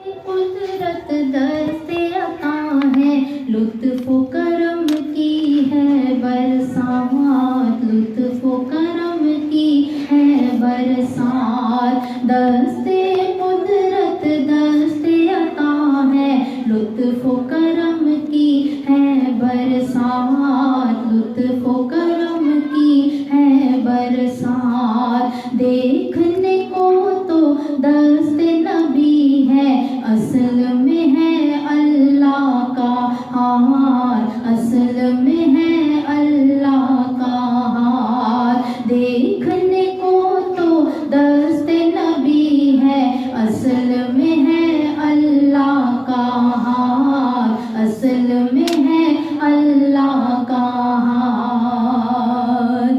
قدرت دست عطا ہے، لطف و کرم کی ہے برسات، لطف و کرم کی ہے برسات، دست قدرت دست عطا ہے، لطف و کرم کی ہے برسات، لطف و کرم کی ہے برسات، دیکھنے کو تو دست نبی ہے، اصل میں ہے اللہ کا ہار، اصل میں ہے اللہ کا ہار، دیکھنے کو تو دست نبی ہے، اصل میں ہے اللہ کا ہار، اصل میں ہے اللہ کا ہار،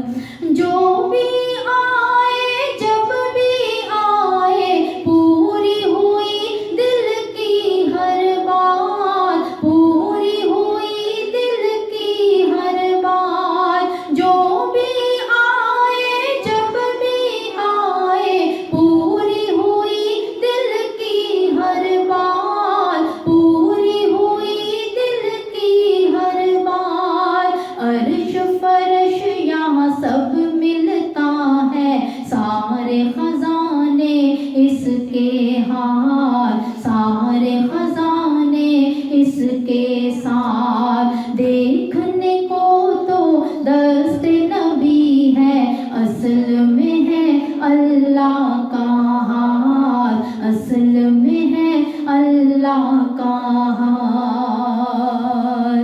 جو بھی آئے جب بھی آئے پوری ہوئی دل کی ہر بات، پوری ہوئی دل کی ہر بات، جو بھی آئے جب بھی آئے پوری ہوئی دل کی ہر بات، پوری ہوئی دل کی ہر بات، عرش فرش یہاں سب ملتا ہے، سارے خزانے اس کے ہار، سارے خزانے اس کے ساتھ، دیکھنے کو تو دست نبی ہے، اصل میں ہے اللہ کا ہار، اصل میں ہے اللہ کا ہار،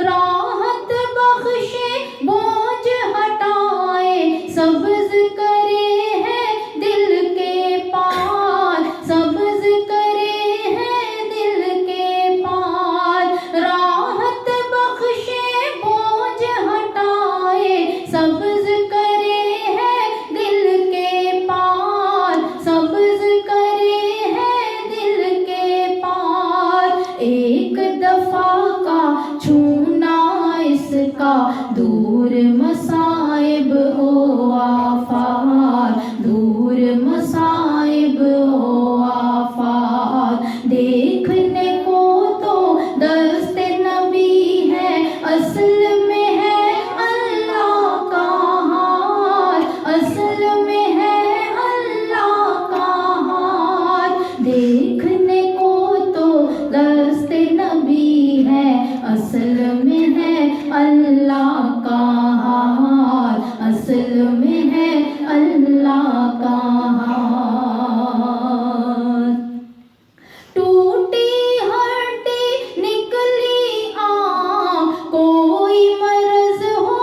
راحت بخشے بوجھ ہٹائے، سبز کرے ہے دل کے پار، سبز کرے ہے دل کے پار، راحت بخشے بوجھ ہٹائے، سبز کرے ہے دل کے پار، سبز کرے ہے دل کے پار، ایک دفعہ کا چھونا اس کا دور مصائب ہو آفات، دور مصائب ہو آفات، دیکھنے کو تو دست نبی ہے، اصل میں ہے اللہ کا ہار، اصل میں ہے اللہ کا ہار، دیکھنے کو تو دست نبی ہے، اصل میں ہے اللہ کا ہار، اصل میں ہے اللہ کا ہار، ٹوٹی ہڈی نکلی آنکھ، کوئی مرض ہو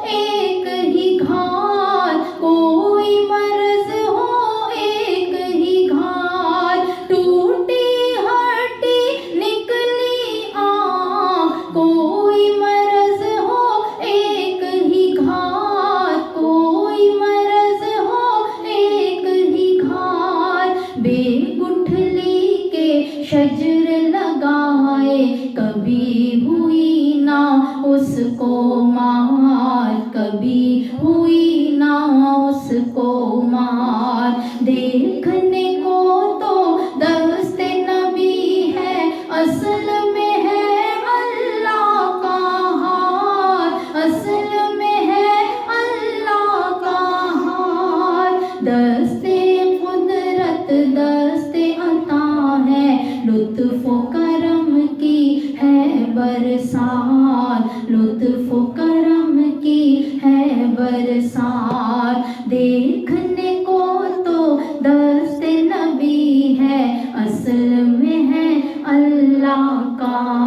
ایک ہی گھار، کوئی مرض ہو ایک ہی گھار، ٹوٹی ہڈی نکلی آنکھ، کوئی مرض ہو ایک ہی گھار، کوئی مرض ہو ایک ہی گھار، بے گٹھلی کے شجر لگائے، کبھی ہوئی نہ اس کو مار، کبھی ہوئی نہ اس کو مار، دیکھنے کو تو دست نبی ہے، اصل میں ہے اللہ کا ہار، اصل میں ہے اللہ کا ہار، دست قدرت دست عطا ہے، لطف و کرم کی ہے برسات، لطف و کرم کی ہے برسات، دیکھنے کو تو دست نبی ہے، اصل میں ہے اللہ کا